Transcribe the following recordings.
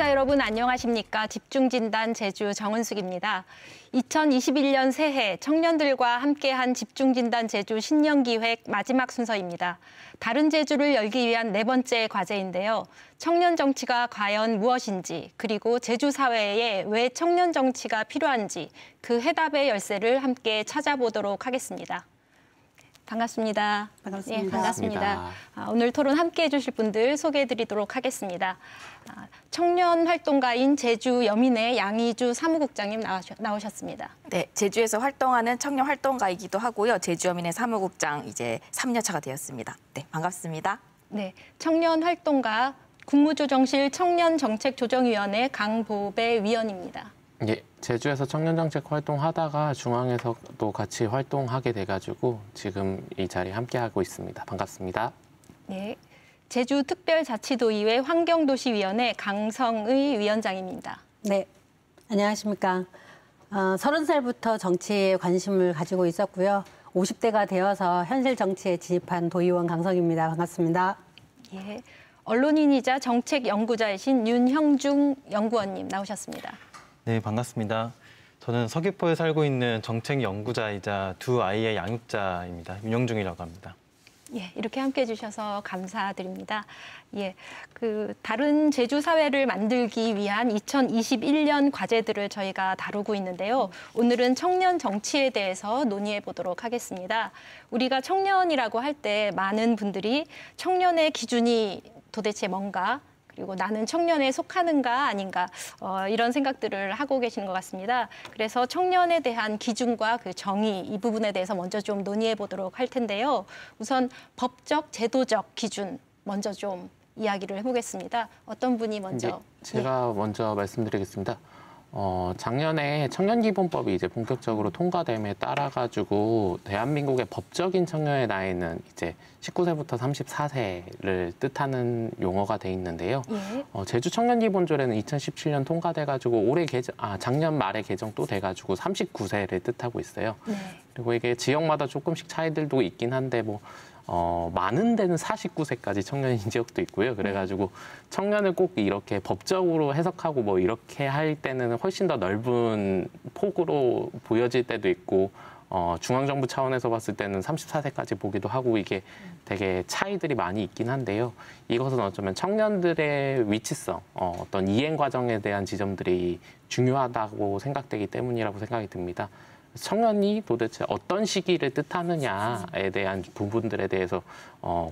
시청자 여러분 안녕하십니까? 집중진단 제주 정은숙입니다. 2021년 새해 청년들과 함께한 집중진단 제주 신년기획 마지막 순서입니다. 다른 제주를 열기 위한 네 번째 과제인데요. 청년 정치가 과연 무엇인지, 그리고 제주 사회에 왜 청년 정치가 필요한지 그 해답의 열쇠를 함께 찾아보도록 하겠습니다. 반갑습니다. 반갑습니다. 네, 반갑습니다. 오늘 토론 함께해 주실 분들 소개해드리도록 하겠습니다. 청년 활동가인 제주 여민의 양희주 사무국장님 나오셨습니다. 네, 제주에서 활동하는 청년 활동가이기도 하고요. 제주 여민의 사무국장 이제 3년 차가 되었습니다. 네, 반갑습니다. 네, 청년 활동가 국무조정실 청년정책조정위원회 강보배 위원입니다. 예, 제주에서 청년정책 활동하다가 중앙에서도 같이 활동하게 돼가지고 지금 이 자리에 함께하고 있습니다. 반갑습니다. 네, 제주특별자치도의회 환경도시위원회 강성의 위원장입니다. 네, 안녕하십니까. 30살부터 정치에 관심을 가지고 있었고요. 50대가 되어서 현실 정치에 진입한 도의원 강성입니다. 반갑습니다. 예, 언론인이자 정책연구자이신 윤형중 연구원님 나오셨습니다. 네, 반갑습니다. 저는 서귀포에 살고 있는 정책연구자이자 두 아이의 양육자입니다. 윤영중이라고 합니다. 예, 이렇게 함께해 주셔서 감사드립니다. 예, 다른 제주 사회를 만들기 위한 2021년 과제들을 저희가 다루고 있는데요. 오늘은 청년 정치에 대해서 논의해 보도록 하겠습니다. 우리가 청년이라고 할 때 많은 분들이 청년의 기준이 도대체 뭔가, 그리고 나는 청년에 속하는가 아닌가 이런 생각들을 하고 계시는 것 같습니다. 그래서 청년에 대한 기준과 그 정의 이 부분에 대해서 먼저 좀 논의해 보도록 할 텐데요. 우선 법적, 제도적 기준 먼저 좀 이야기를 해보겠습니다. 어떤 분이 먼저? 제가 먼저 말씀드리겠습니다. 작년에 청년기본법이 이제 본격적으로 통과됨에 따라가지고 대한민국의 법적인 청년의 나이는 이제 19세부터 34세를 뜻하는 용어가 돼 있는데요. 예. 제주 청년기본조례는 2017년 통과돼가지고 작년 말에 개정 또 돼가지고 39세를 뜻하고 있어요. 네. 그리고 이게 지역마다 조금씩 차이들도 있긴 한데 많은 데는 49세까지 청년인 지역도 있고요. 그래가지고 청년을 꼭 이렇게 법적으로 해석하고 이렇게 할 때는 훨씬 더 넓은 폭으로 보여질 때도 있고, 중앙정부 차원에서 봤을 때는 34세까지 보기도 하고 이게 되게 차이들이 많이 있긴 한데요. 이것은 어쩌면 청년들의 위치성, 어떤 이행 과정에 대한 지점들이 중요하다고 생각되기 때문이라고 생각이 듭니다. 청년이 도대체 어떤 시기를 뜻하느냐에 대한 부분들에 대해서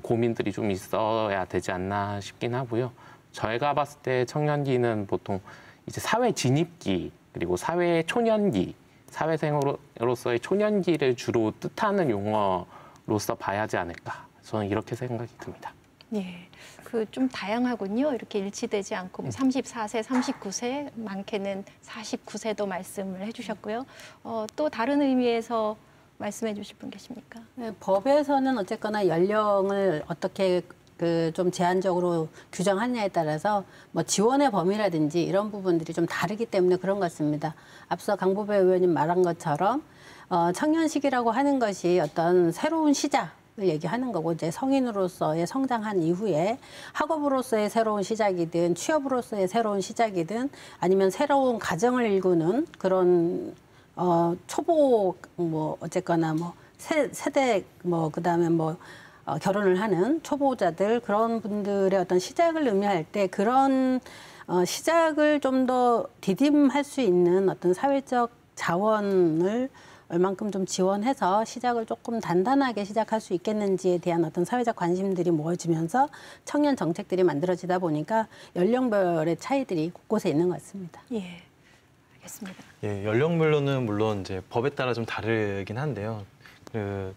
고민들이 좀 있어야 되지 않나 싶긴 하고요. 저희가 봤을 때 청년기는 보통 이제 사회 진입기, 그리고 사회 초년기, 사회생으로서의 초년기를 주로 뜻하는 용어로서 봐야 하지 않을까. 저는 이렇게 생각이 듭니다. 예, 좀 다양하군요. 이렇게 일치되지 않고 34세, 39세, 많게는 49세도 말씀을 해주셨고요. 또 다른 의미에서 말씀해 주실 분 계십니까? 네, 법에서는 어쨌거나 연령을 어떻게 좀 제한적으로 규정하느냐에 따라서 지원의 범위라든지 이런 부분들이 좀 다르기 때문에 그런 것 같습니다. 앞서 강보배 의원님 말한 것처럼 청년시기라고 하는 것이 어떤 새로운 시작, 얘기하는 거고, 이제 성인으로서의 성장한 이후에 학업으로서의 새로운 시작이든 취업으로서의 새로운 시작이든 아니면 새로운 가정을 일구는 그런 초보 어쨌거나 세대 그다음에 결혼을 하는 초보자들, 그런 분들의 어떤 시작을 의미할 때 그런 시작을 좀 더 디딤할 수 있는 어떤 사회적 자원을 얼만큼 좀 지원해서 시작을 조금 단단하게 시작할 수 있겠는지에 대한 어떤 사회적 관심들이 모아지면서 청년 정책들이 만들어지다 보니까 연령별의 차이들이 곳곳에 있는 것 같습니다. 예, 알겠습니다. 예, 연령별로는 물론 이제 법에 따라 좀 다르긴 한데요.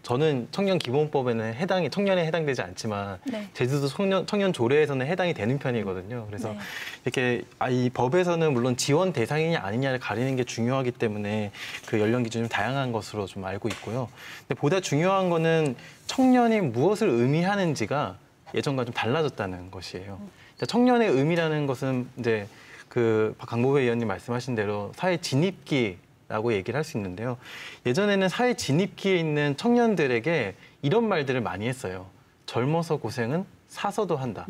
저는 청년기본법에는 청년에 해당되지 않지만 네. 제주도 청년 조례에서는 해당이 되는 편이거든요. 그래서 네. 이렇게 이 법에서는 물론 지원 대상이냐 아니냐를 가리는 게 중요하기 때문에 그 연령 기준이 좀 다양한 것으로 좀 알고 있고요. 근데 보다 중요한 거는 청년이 무엇을 의미하는지가 예전과 좀 달라졌다는 것이에요. 청년의 의미라는 것은 이제 강보배 의원님 말씀하신 대로 사회 진입기 라고 얘기를 할 수 있는데요. 예전에는 사회 진입기에 있는 청년들에게 이런 말들을 많이 했어요. 젊어서 고생은 사서도 한다.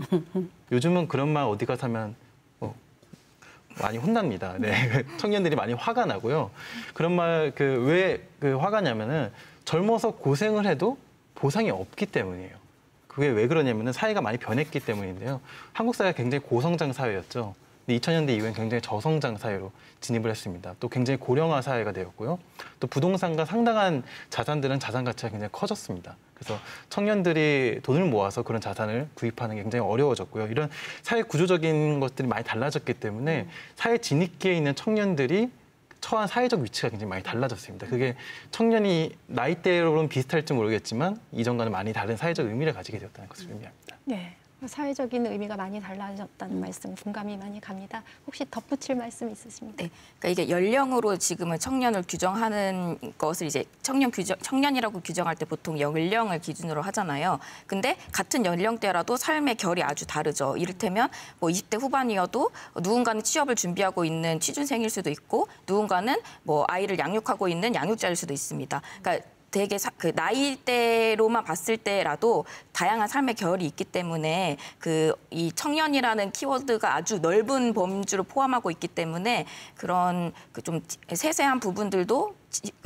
요즘은 그런 말 어디 가서 하면 많이 혼납니다. 네. 청년들이 많이 화가 나고요. 그런 말, 왜 화가 나냐면은 젊어서 고생을 해도 보상이 없기 때문이에요. 그게 왜 그러냐면은 사회가 많이 변했기 때문인데요. 한국 사회가 굉장히 고성장 사회였죠. 근데 2000년대 이후엔 굉장히 저성장 사회로 진입을 했습니다. 또 굉장히 고령화 사회가 되었고요. 또 부동산과 상당한 자산들은 자산 가치가 굉장히 커졌습니다. 그래서 청년들이 돈을 모아서 그런 자산을 구입하는 게 굉장히 어려워졌고요. 이런 사회 구조적인 것들이 많이 달라졌기 때문에 사회 진입기에 있는 청년들이 처한 사회적 위치가 굉장히 많이 달라졌습니다. 그게 청년이 나이대로는 비슷할지 모르겠지만 이전과는 많이 다른 사회적 의미를 가지게 되었다는 것을 의미합니다. 네. 사회적인 의미가 많이 달라졌다는 말씀 공감이 많이 갑니다. 혹시 덧붙일 말씀 있으십니까? 네, 그러니까 이게 연령으로 지금은 청년을 규정하는 것을 이제 청년이라고 규정할 때 보통 연령을 기준으로 하잖아요. 근데 같은 연령대라도 삶의 결이 아주 다르죠. 이를테면 뭐 20대 후반이어도 누군가는 취업을 준비하고 있는 취준생일 수도 있고 누군가는 뭐 아이를 양육하고 있는 양육자일 수도 있습니다. 그러니까 되게 그 나이대로만 봤을 때라도 다양한 삶의 결이 있기 때문에 이 청년이라는 키워드가 아주 넓은 범주를 포함하고 있기 때문에 그런 좀 세세한 부분들도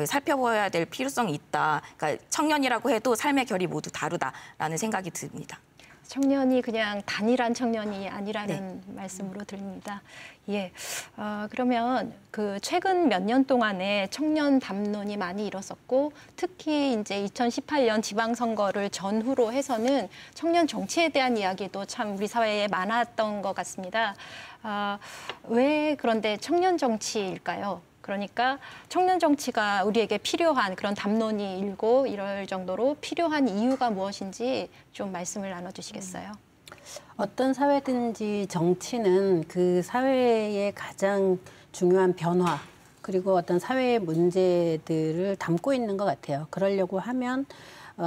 살펴봐야 될 필요성이 있다. 그러니까 청년이라고 해도 삶의 결이 모두 다르다라는 생각이 듭니다. 청년이 그냥 단일한 청년이 아니라는 말씀으로 드립니다. 예. 그러면 최근 몇 년 동안에 청년 담론이 많이 일었었고 특히 이제 2018년 지방선거를 전후로 해서는 청년 정치에 대한 이야기도 참 우리 사회에 많았던 것 같습니다. 왜 그런데 청년 정치일까요? 그러니까 청년 정치가 우리에게 필요한 그런 담론이 일고 이럴 정도로 필요한 이유가 무엇인지 좀 말씀을 나눠주시겠어요? 어떤 사회든지 정치는 그 사회의 가장 중요한 변화 그리고 어떤 사회의 문제들을 담고 있는 것 같아요. 그러려고 하면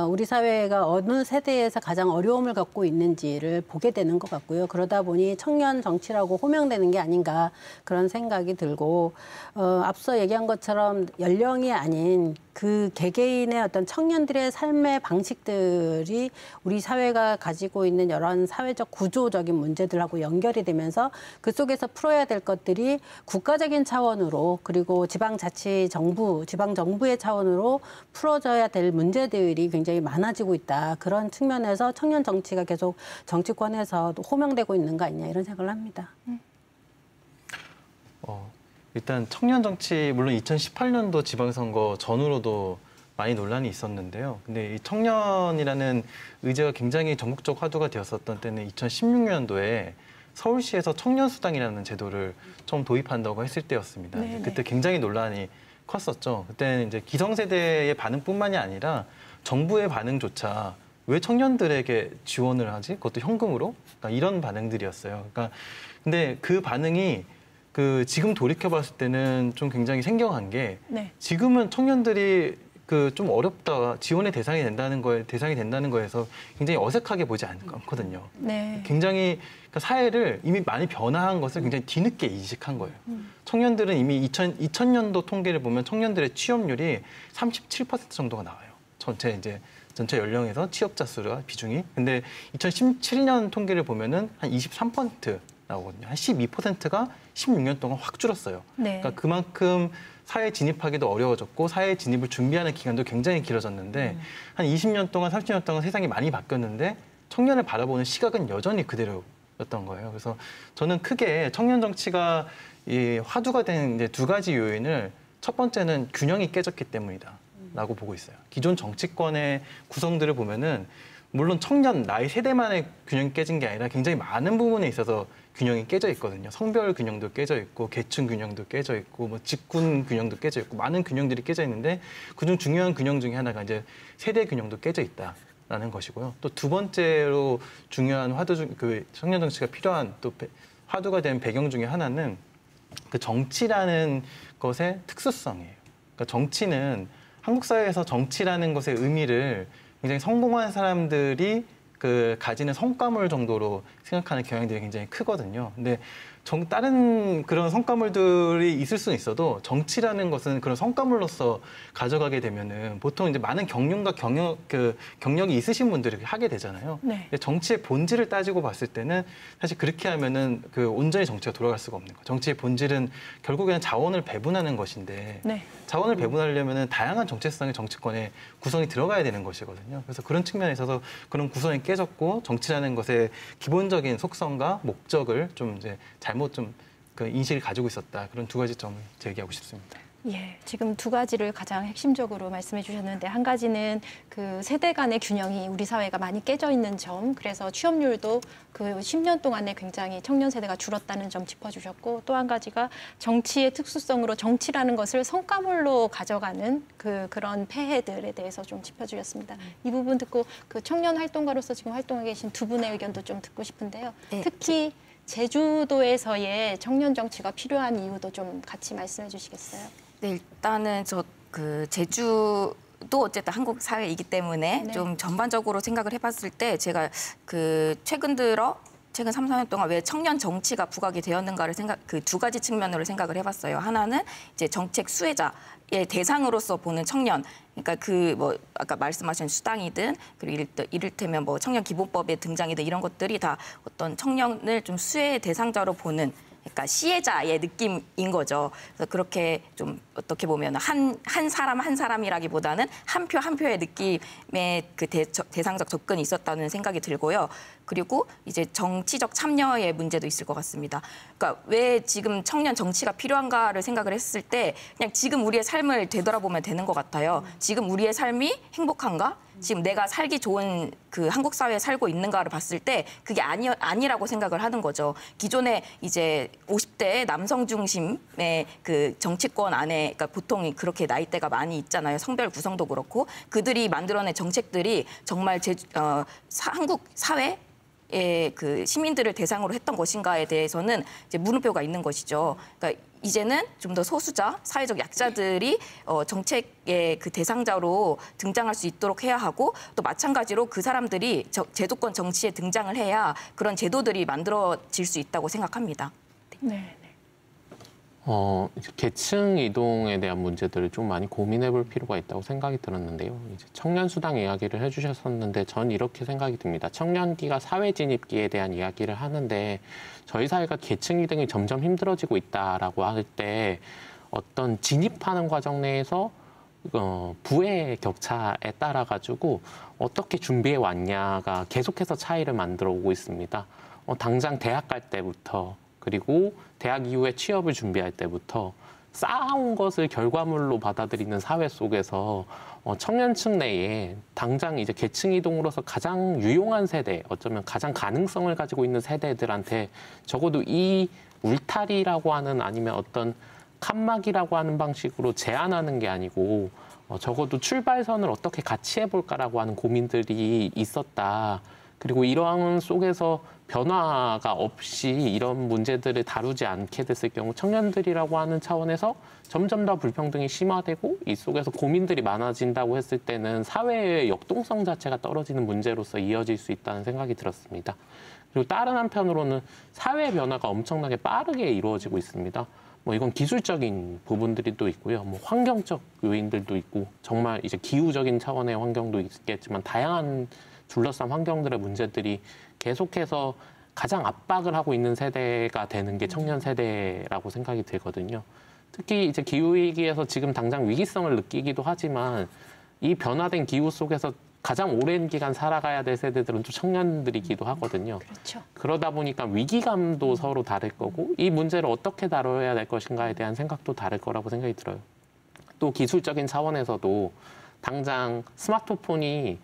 우리 사회가 어느 세대에서 가장 어려움을 갖고 있는지를 보게 되는 것 같고요. 그러다 보니 청년 정치라고 호명되는 게 아닌가 그런 생각이 들고 앞서 얘기한 것처럼 연령이 아닌 그 개개인의 어떤 청년들의 삶의 방식들이 우리 사회가 가지고 있는 여러 사회적 구조적인 문제들하고 연결이 되면서 그 속에서 풀어야 될 것들이 국가적인 차원으로 그리고 지방정부의 차원으로 풀어져야 될 문제들이 굉장히 많아지고 있다. 그런 측면에서 청년 정치가 계속 정치권에서 호명되고 있는 거 아니냐 이런 생각을 합니다. 일단 청년 정치 물론 2018년도 지방선거 전후로도 많이 논란이 있었는데요. 근데 이 청년이라는 의제가 굉장히 전국적 화두가 되었었던 때는 2016년도에 서울시에서 청년수당이라는 제도를 처음 도입한다고 했을 때였습니다. 그때 굉장히 논란이 컸었죠. 그때는 이제 기성세대의 반응뿐만이 아니라 정부의 반응조차 왜 청년들에게 지원을 하지? 그것도 현금으로? 그러니까 이런 반응들이었어요. 그러니까 근데 그 반응이 지금 돌이켜봤을 때는 좀 굉장히 생경한 게 지금은 청년들이 좀 어렵다 지원의 대상이 된다는 거에서 굉장히 어색하게 보지 않거든요. 굉장히 그러니까 사회를 이미 많이 변화한 것을 굉장히 뒤늦게 인식한 거예요. 청년들은 이미 2000년도 통계를 보면 청년들의 취업률이 37% 정도가 나와요. 전체 연령에서 취업자 수가 비중이. 근데 2017년 통계를 보면은 한 23% 나오거든요. 한 12%가 16년 동안 확 줄었어요. 그러니까 그만큼 사회에 진입하기도 어려워졌고 사회에 진입을 준비하는 기간도 굉장히 길어졌는데 한 20년 동안 30년 동안 세상이 많이 바뀌었는데 청년을 바라보는 시각은 여전히 그대로였던 거예요. 그래서 저는 크게 청년 정치가 화두가 된 이제 두 가지 요인을 첫 번째는 균형이 깨졌기 때문이다라고 보고 있어요. 기존 정치권의 구성들을 보면은 물론 청년 나이 세대만의 균형이 깨진 게 아니라 굉장히 많은 부분에 있어서 균형이 깨져 있거든요. 성별 균형도 깨져 있고 계층 균형도 깨져 있고 뭐 직군 균형도 깨져 있고 많은 균형들이 깨져 있는데 그중 중요한 균형 중에 하나가 이제 세대 균형도 깨져 있다라는 것이고요. 또 두 번째로 중요한 청년 정치가 필요한 또 화두가 된 배경 중에 하나는 그 정치라는 것의 특수성이에요. 그러니까 정치는 한국 사회에서 정치라는 것의 의미를 굉장히 성공한 사람들이 가지는 성과물 정도로 생각하는 경향들이 굉장히 크거든요. 근데 다른 그런 성과물들이 있을 수는 있어도 정치라는 것은 그런 성과물로서 가져가게 되면은 보통 이제 많은 경륜과 경력이 있으신 분들이 하게 되잖아요. 네. 근데 정치의 본질을 따지고 봤을 때는 사실 그렇게 하면은 온전히 정치가 돌아갈 수가 없는 거예요. 정치의 본질은 결국에는 자원을 배분하는 것인데 네. 자원을 배분하려면은 다양한 정체성의 정치권에 구성이 들어가야 되는 것이거든요. 그래서 그런 측면에 있어서 그런 구성이 깨졌고 정치라는 것의 기본적인 속성과 목적을 좀 이제 잘못 그 인식을 가지고 있었다. 그런 두 가지 점을 제기하고 싶습니다. 예, 지금 두 가지를 가장 핵심적으로 말씀해 주셨는데 한 가지는 그 세대 간의 균형이 우리 사회가 많이 깨져 있는 점, 그래서 취업률도 그 10년 동안에 굉장히 청년 세대가 줄었다는 점 짚어주셨고 또 한 가지가 정치의 특수성으로 정치라는 것을 성과물로 가져가는 그런 폐해들에 대해서 좀 짚어주셨습니다. 이 부분 듣고 그 청년 활동가로서 지금 활동하고 계신 두 분의 의견도 좀 듣고 싶은데요. 네. 특히 제주도에서의 청년 정치가 필요한 이유도 좀 같이 말씀해 주시겠어요? 네, 일단은 제주도 어쨌든 한국 사회이기 때문에 네. 좀 전반적으로 생각을 해봤을 때 제가 최근 3, 4년 동안 왜 청년 정치가 부각이 되었는가를 그 두 가지 측면으로 생각을 해봤어요. 하나는 이제 정책 수혜자의 대상으로서 보는 청년. 그러니까 아까 말씀하신 수당이든 그리고 이를테면 청년 기본법의 등장이든 이런 것들이 다 어떤 청년을 좀 수혜 대상자로 보는 그러니까 시혜자의 느낌인 거죠. 그래서 그렇게 좀 어떻게 보면 한 사람 한 사람이라기보다는 한 표 한 표의 느낌의 그 대상적 접근이 있었다는 생각이 들고요. 그리고 이제 정치적 참여의 문제도 있을 것 같습니다. 그러니까 왜 지금 청년 정치가 필요한가를 생각을 했을 때 그냥 지금 우리의 삶을 되돌아보면 되는 것 같아요. 지금 우리의 삶이 행복한가? 지금 내가 살기 좋은 그 한국 사회에 살고 있는가를 봤을 때 그게 아니라고 생각을 하는 거죠. 기존에 이제 50대 남성 중심의 그 정치권 안에 그러니까 보통 그렇게 나이대가 많이 있잖아요. 성별 구성도 그렇고 그들이 만들어낸 정책들이 정말 한국 사회 그 시민들을 대상으로 했던 것인가에 대해서는 이제 물음표가 있는 것이죠. 그러니까 이제는 좀 더 소수자, 사회적 약자들이 정책의 그 대상자로 등장할 수 있도록 해야 하고 또 마찬가지로 그 사람들이 제도권 정치에 등장을 해야 그런 제도들이 만들어질 수 있다고 생각합니다. 네. 이제 계층 이동에 대한 문제들을 좀 많이 고민해 볼 필요가 있다고 생각이 들었는데요. 이제 청년 수당 이야기를 해주셨었는데 전 이렇게 생각이 듭니다. 청년기가 사회 진입기에 대한 이야기를 하는데 저희 사회가 계층 이동이 점점 힘들어지고 있다라고 할 때 어떤 진입하는 과정 내에서 부의 격차에 따라 가지고 어떻게 준비해 왔냐가 계속해서 차이를 만들어 오고 있습니다. 당장 대학 갈 때부터 그리고 대학 이후에 취업을 준비할 때부터 쌓아온 것을 결과물로 받아들이는 사회 속에서 청년층 내에 당장 이제 계층 이동으로서 가장 유용한 세대, 어쩌면 가장 가능성을 가지고 있는 세대들한테 적어도 이 울타리라고 하는 아니면 어떤 칸막이라고 하는 방식으로 제한하는 게 아니고 적어도 출발선을 어떻게 같이 해볼까라고 하는 고민들이 있었다. 그리고 이러한 속에서 변화가 없이 이런 문제들을 다루지 않게 됐을 경우 청년들이라고 하는 차원에서 점점 더 불평등이 심화되고 이 속에서 고민들이 많아진다고 했을 때는 사회의 역동성 자체가 떨어지는 문제로서 이어질 수 있다는 생각이 들었습니다. 그리고 다른 한편으로는 사회 변화가 엄청나게 빠르게 이루어지고 있습니다. 이건 기술적인 부분들이 또 있고요. 환경적 요인들도 있고 정말 이제 기후적인 차원의 환경도 있겠지만 다양한 둘러싼 환경들의 문제들이 계속해서 가장 압박을 하고 있는 세대가 되는 게 청년 세대라고 생각이 들거든요. 특히 이제 기후위기에서 지금 당장 위기성을 느끼기도 하지만 이 변화된 기후 속에서 가장 오랜 기간 살아가야 될 세대들은 또 청년들이기도 하거든요. 그렇죠. 그러다 보니까 위기감도 서로 다를 거고 이 문제를 어떻게 다뤄야 될 것인가에 대한 생각도 다를 거라고 생각이 들어요. 또 기술적인 차원에서도 당장 스마트폰이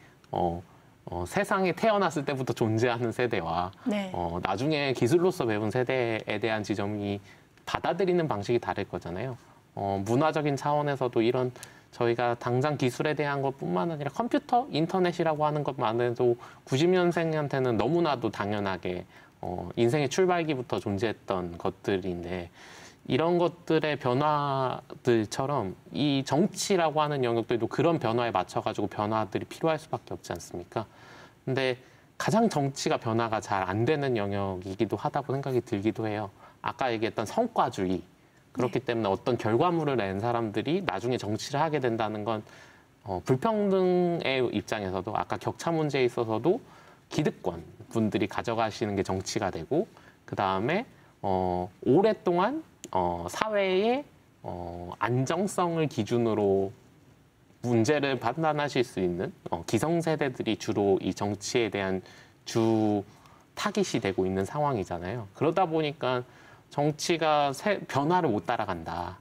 세상에 태어났을 때부터 존재하는 세대와 네. 나중에 기술로서 배운 세대에 대한 지점이 받아들이는 방식이 다를 거잖아요. 문화적인 차원에서도 이런 저희가 당장 기술에 대한 것뿐만 아니라 컴퓨터, 인터넷이라고 하는 것만 해도 90년생한테는 너무나도 당연하게 인생의 출발기부터 존재했던 것들인데 이런 것들의 변화들처럼 이 정치라고 하는 영역들도 그런 변화에 맞춰가지고 변화들이 필요할 수밖에 없지 않습니까? 근데 가장 정치가 변화가 잘 안 되는 영역이기도 하다고 생각이 들기도 해요. 아까 얘기했던 성과주의 그렇기 때문에 어떤 결과물을 낸 사람들이 나중에 정치를 하게 된다는 건 불평등의 입장에서도 아까 격차 문제에 있어서도 기득권 분들이 가져가시는 게 정치가 되고 그다음에 오랫동안 사회의 안정성을 기준으로 문제를 판단하실 수 있는 기성세대들이 주로 이 정치에 대한 주 타깃이 되고 있는 상황이잖아요. 그러다 보니까 정치가 변화를 못 따라간다.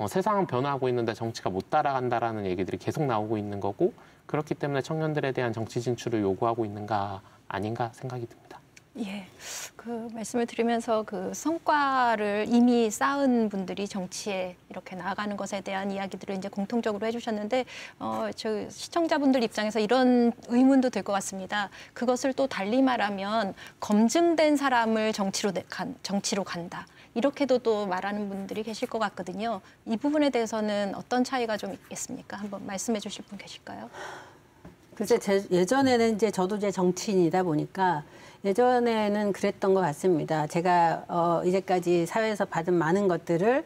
세상은 변화하고 있는데 정치가 못 따라간다라는 얘기들이 계속 나오고 있는 거고 그렇기 때문에 청년들에 대한 정치 진출을 요구하고 있는가 아닌가 생각이 듭니다. 예, 그 말씀을 드리면서 그 성과를 이미 쌓은 분들이 정치에 이렇게 나아가는 것에 대한 이야기들을 이제 공통적으로 해주셨는데, 저 시청자분들 입장에서 이런 의문도 들 것 같습니다. 그것을 또 달리 말하면 검증된 사람을 정치로 간다. 이렇게도 또 말하는 분들이 계실 것 같거든요. 이 부분에 대해서는 어떤 차이가 좀 있겠습니까? 한번 말씀해 주실 분 계실까요? 글쎄, 예전에는 이제 저도 이제 정치인이다 보니까 예전에는 그랬던 것 같습니다. 제가 이제까지 사회에서 받은 많은 것들을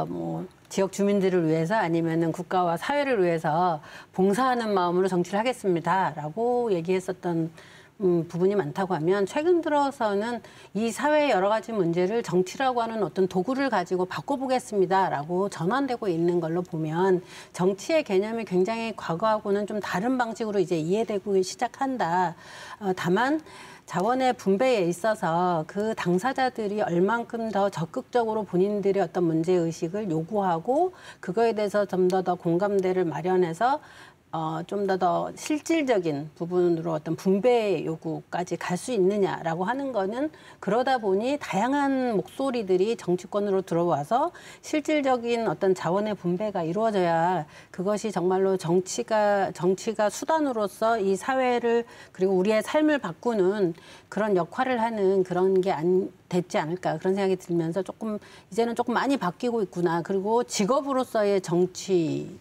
뭐 지역 주민들을 위해서 아니면은 국가와 사회를 위해서 봉사하는 마음으로 정치를 하겠습니다라고 얘기했었던 부분이 많다고 하면 최근 들어서는 이 사회의 여러 가지 문제를 정치라고 하는 어떤 도구를 가지고 바꿔보겠습니다라고 전환되고 있는 걸로 보면 정치의 개념이 굉장히 과거하고는 좀 다른 방식으로 이제 이해되고 시작한다. 다만 자원의 분배에 있어서 그 당사자들이 얼만큼 더 적극적으로 본인들의 어떤 문제의식을 요구하고 그거에 대해서 좀 더 공감대를 마련해서 좀 더 실질적인 부분으로 어떤 분배 요구까지 갈 수 있느냐라고 하는 거는 그러다 보니 다양한 목소리들이 정치권으로 들어와서 실질적인 어떤 자원의 분배가 이루어져야 그것이 정말로 정치가 수단으로서 이 사회를 그리고 우리의 삶을 바꾸는 그런 역할을 하는 그런 게 됐지 않을까 그런 생각이 들면서 이제는 조금 많이 바뀌고 있구나. 그리고 직업으로서의 정치인,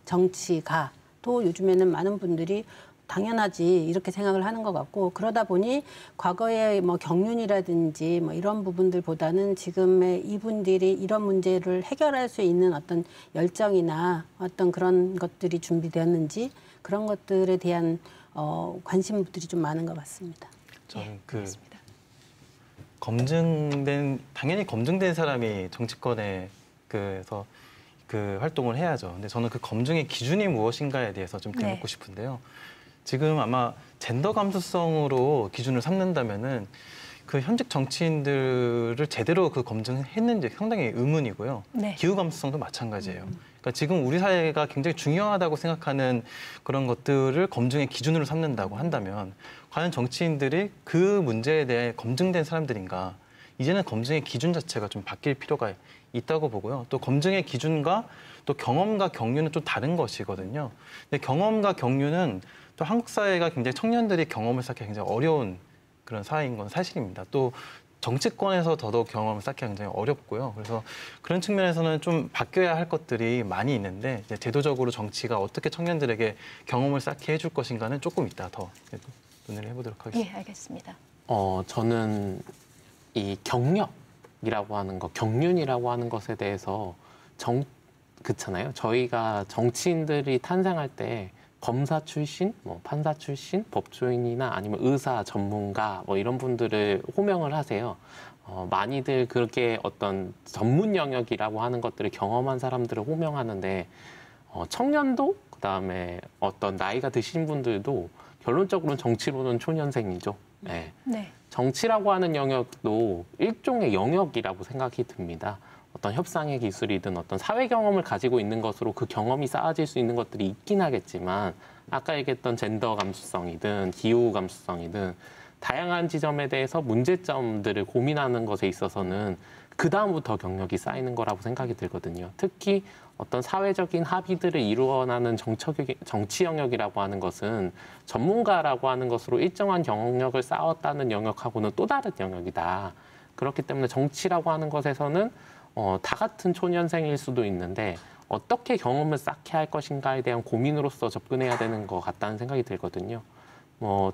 정치가 또 요즘에는 많은 분들이 당연하지 이렇게 생각을 하는 것 같고 그러다 보니 과거의 뭐 경륜이라든지 뭐 이런 부분들보다는 지금의 이분들이 이런 문제를 해결할 수 있는 어떤 열정이나 어떤 그런 것들이 준비되었는지 그런 것들에 대한 관심들이 좀 많은 것 같습니다. 저는 그렇습니다. 당연히 검증된 사람이 정치권에 그래서 그 활동을 해야죠. 근데 저는 그 검증의 기준이 무엇인가에 대해서 좀 대묻고 싶은데요. 지금 아마 젠더 감수성으로 기준을 삼는다면은 그 현직 정치인들을 제대로 그 검증했는지 상당히 의문이고요. 네. 기후 감수성도 마찬가지예요. 그러니까 지금 우리 사회가 굉장히 중요하다고 생각하는 그런 것들을 검증의 기준으로 삼는다고 한다면 과연 정치인들이 그 문제에 대해 검증된 사람들인가? 이제는 검증의 기준 자체가 좀 바뀔 필요가 있다고 보고요. 또 검증의 기준과 또 경험과 경륜은 좀 다른 것이거든요. 근데 경험과 경륜은 또 한국 사회가 굉장히 청년들이 경험을 쌓기 굉장히 어려운 그런 사회인 건 사실입니다. 또 정치권에서 더더욱 경험을 쌓기가 굉장히 어렵고요. 그래서 그런 측면에서는 좀 바뀌어야 할 것들이 많이 있는데 이제 제도적으로 정치가 어떻게 청년들에게 경험을 쌓게 해줄 것인가는 조금 이따 더 논의를 해보도록 하겠습니다. 예, 알겠습니다. 저는 이 경력이라고 하는 것, 경륜이라고 하는 것에 대해서 그렇잖아요. 저희가 정치인들이 탄생할 때 검사 출신, 뭐 판사 출신, 법조인이나 아니면 의사, 전문가 뭐 이런 분들을 호명을 하세요. 많이들 그렇게 어떤 전문 영역이라고 하는 것들을 경험한 사람들을 호명하는데 청년도 그다음에 어떤 나이가 드신 분들도 결론적으로는 정치로는 초년생이죠. 네. 네. 정치라고 하는 영역도 일종의 영역이라고 생각이 듭니다. 어떤 협상의 기술이든 어떤 사회 경험을 가지고 있는 것으로 그 경험이 쌓아질 수 있는 것들이 있긴 하겠지만 아까 얘기했던 젠더 감수성이든 기후 감수성이든 다양한 지점에 대해서 문제점들을 고민하는 것에 있어서는 그다음부터 경력이 쌓이는 거라고 생각이 들거든요. 특히 어떤 사회적인 합의들을 이루어나는 정치 영역이라고 하는 것은 전문가라고 하는 것으로 일정한 경력을 쌓았다는 영역하고는 또 다른 영역이다. 그렇기 때문에 정치라고 하는 것에서는 다 같은 초년생일 수도 있는데 어떻게 경험을 쌓게 할 것인가에 대한 고민으로서 접근해야 되는 것 같다는 생각이 들거든요.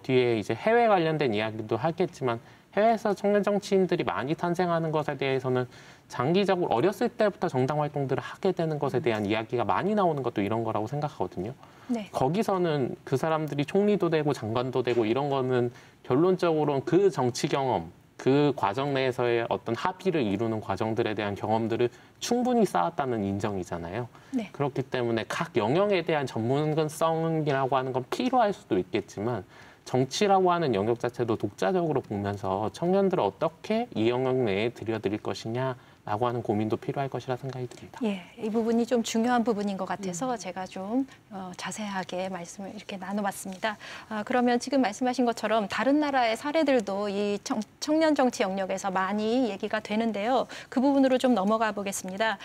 뒤에 이제 해외 관련된 이야기도 하겠지만 해외에서 청년 정치인들이 많이 탄생하는 것에 대해서는 장기적으로 어렸을 때부터 정당 활동들을 하게 되는 것에 대한 이야기가 많이 나오는 것도 이런 거라고 생각하거든요. 네. 거기서는 그 사람들이 총리도 되고 장관도 되고 이런 거는 결론적으로는 그 정치 경험, 그 과정 내에서의 어떤 합의를 이루는 과정들에 대한 경험들을 충분히 쌓았다는 인정이잖아요. 네. 그렇기 때문에 각 영역에 대한 전문성이라고 하는 건 필요할 수도 있겠지만 정치라고 하는 영역 자체도 독자적으로 보면서 청년들을 어떻게 이 영역 내에 들여드릴 것이냐라고 하는 고민도 필요할 것이라 생각이 듭니다. 예, 이 부분이 좀 중요한 부분인 것 같아서 제가 좀 자세하게 말씀을 이렇게 나눠봤습니다. 그러면 지금 말씀하신 것처럼 다른 나라의 사례들도 이 청년 정치 영역에서 많이 얘기가 되는데요. 그 부분으로 좀 넘어가 보겠습니다.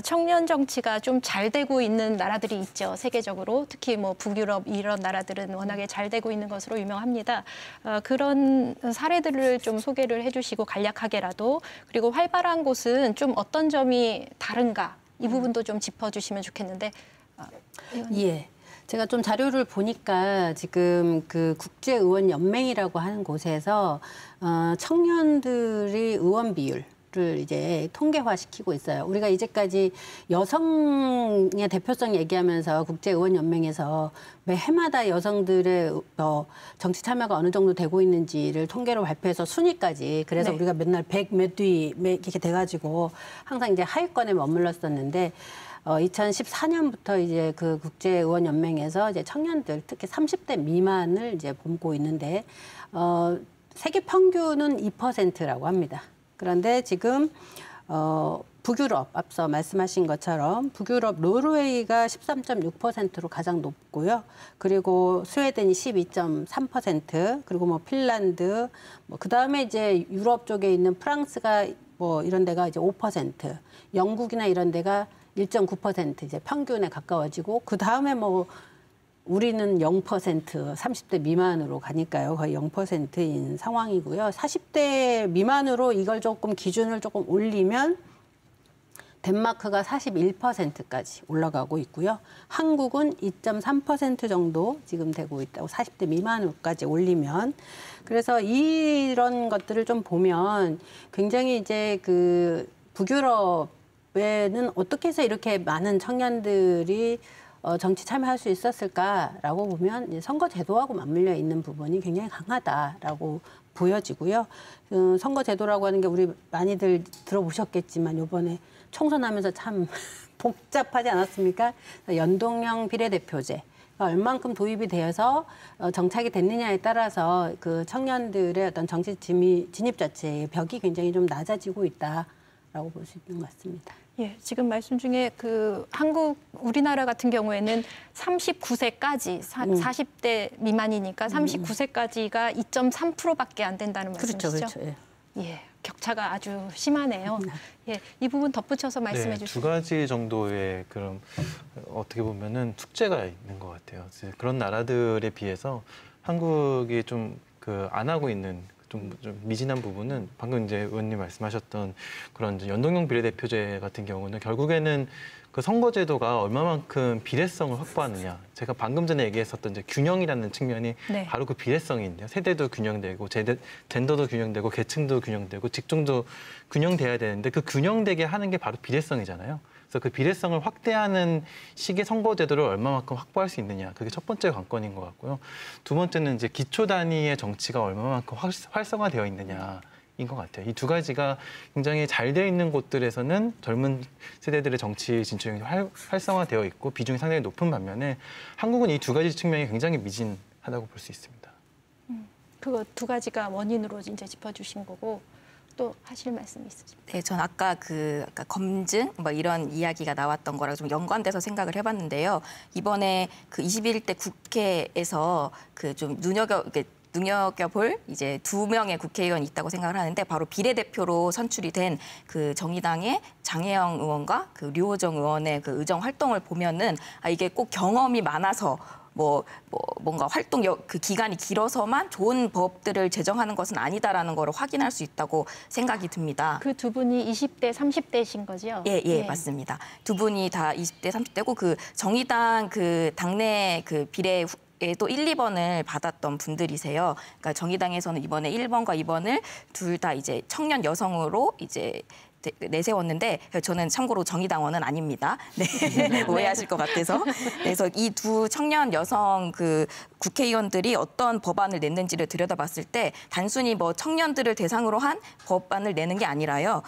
청년 정치가 좀 잘 되고 있는 나라들이 있죠. 세계적으로 특히 뭐 북유럽 이런 나라들은 워낙에 잘 되고 있는 것으로 유명합니다. 그런 사례들을 좀 소개를 해주시고 간략하게라도 그리고 활발한 곳은 좀 어떤 점이 다른가 이 부분도 좀 짚어주시면 좋겠는데. 예. 제가 좀 자료를 보니까 지금 그 국제의원연맹이라고 하는 곳에서 청년들의 의원 비율을 이제 통계화시키고 있어요. 우리가 이제까지 여성의 대표성 얘기하면서 국제의원연맹에서 매 해마다 여성들의 정치 참여가 어느 정도 되고 있는지를 통계로 발표해서 순위까지 그래서 네. 우리가 맨날 100 몇 위 이렇게 돼가지고 항상 이제 하위권에 머물렀었는데 2014년부터 이제 그 국제의원연맹에서 이제 청년들 특히 30대 미만을 이제 보고 있는데 세계 평균은 2%라고 합니다. 그런데 지금 북유럽 앞서 말씀하신 것처럼 북유럽 노르웨이가 13.6%로 가장 높고요. 그리고 스웨덴이 12.3%, 그리고 뭐 핀란드, 그다음에 이제 유럽 쪽에 있는 프랑스가 뭐 이런 데가 이제 5%, 영국이나 이런 데가 1.9% 이제 평균에 가까워지고 그다음에 뭐 우리는 0%, 30대 미만으로 가니까요. 거의 0%인 상황이고요. 40대 미만으로 이걸 조금 기준을 조금 올리면 덴마크가 41%까지 올라가고 있고요. 한국은 2.3% 정도 지금 되고 있다고 40대 미만으로까지 올리면. 그래서 이런 것들을 좀 보면 굉장히 이제 그 북유럽에는 어떻게 해서 이렇게 많은 청년들이 정치 참여할 수 있었을까라고 보면 이제 선거 제도하고 맞물려 있는 부분이 굉장히 강하다라고 보여지고요. 선거 제도라고 하는 게 우리 많이들 들어보셨겠지만 이번에 총선하면서 참 복잡하지 않았습니까? 연동형 비례대표제가 얼만큼 도입이 되어서 정착이 됐느냐에 따라서 그 청년들의 어떤 정치 진입 자체의 벽이 굉장히 좀 낮아지고 있다라고 볼 수 있는 것 같습니다. 예, 지금 말씀 중에 그 우리나라 같은 경우에는 39세까지 40대 미만이니까 39세까지가 2.3%밖에 안 된다는 말씀이시죠? 그렇죠, 그렇죠. 예. 예, 격차가 아주 심하네요. 예, 이 부분 덧붙여서 말씀해 네, 주시죠. 두 가지 정도의 그런 어떻게 보면은 숙제가 있는 것 같아요. 그런 나라들에 비해서 한국이 좀 그 안 하고 있는 좀 미진한 부분은 방금 이제 의원님 말씀하셨던 그런 이제 연동형 비례대표제 같은 경우는 결국에는 그 선거제도가 얼마만큼 비례성을 확보하느냐. 제가 방금 전에 얘기했었던 이제 균형이라는 측면이 네. 바로 그 비례성이 있는데요. 세대도 균형되고 젠더도 균형되고 계층도 균형되고 직종도 균형돼야 되는데 그 균형되게 하는 게 바로 비례성이잖아요. 그래서 그 비례성을 확대하는 식의 선거제도를 얼마만큼 확보할 수 있느냐. 그게 첫 번째 관건인 것 같고요. 두 번째는 이제 기초 단위의 정치가 얼마만큼 활성화되어 있느냐. 인 것 같아요. 이 두 가지가 굉장히 잘 되어 있는 곳들에서는 젊은 세대들의 정치 진출이 활성화되어 있고 비중이 상당히 높은 반면에 한국은 이 두 가지 측면이 굉장히 미진하다고 볼 수 있습니다. 그거 두 가지가 원인으로 이제 짚어주신 거고 또 하실 말씀이 있으십니까? 네, 전 아까 아까 검증 뭐 이런 이야기가 나왔던 거랑 좀 연관돼서 생각을 해봤는데요. 이번에 그 21대 국회에서 그 좀 눈여겨볼 이제 2명의 국회의원이 있다고 생각을 하는데 바로 비례대표로 선출이 된 그 정의당의 장혜영 의원과 그 류호정 의원의 그 의정 활동을 보면은 이게 꼭 경험이 많아서 뭔가 활동 그 기간이 길어서만 좋은 법들을 제정하는 것은 아니다라는 거를 확인할 수 있다고 생각이 듭니다. 그 두 분이 20대, 30대이신 거죠? 예, 맞습니다. 두 분이 다 20대, 30대고 그 정의당 그 당내 그 비례 에도 1, 2번을 받았던 분들이세요. 그러니까 정의당에서는 이번에 1번과 2번을 둘 다 이제 청년 여성으로 이제 내세웠는데 저는 참고로 정의당원은 아닙니다. 네, 오해하실 것 같아서. 그래서 이 두 청년 여성 그 국회의원들이 어떤 법안을 냈는지를 들여다봤을 때 단순히 뭐 청년들을 대상으로 한 법안을 내는 게 아니라요.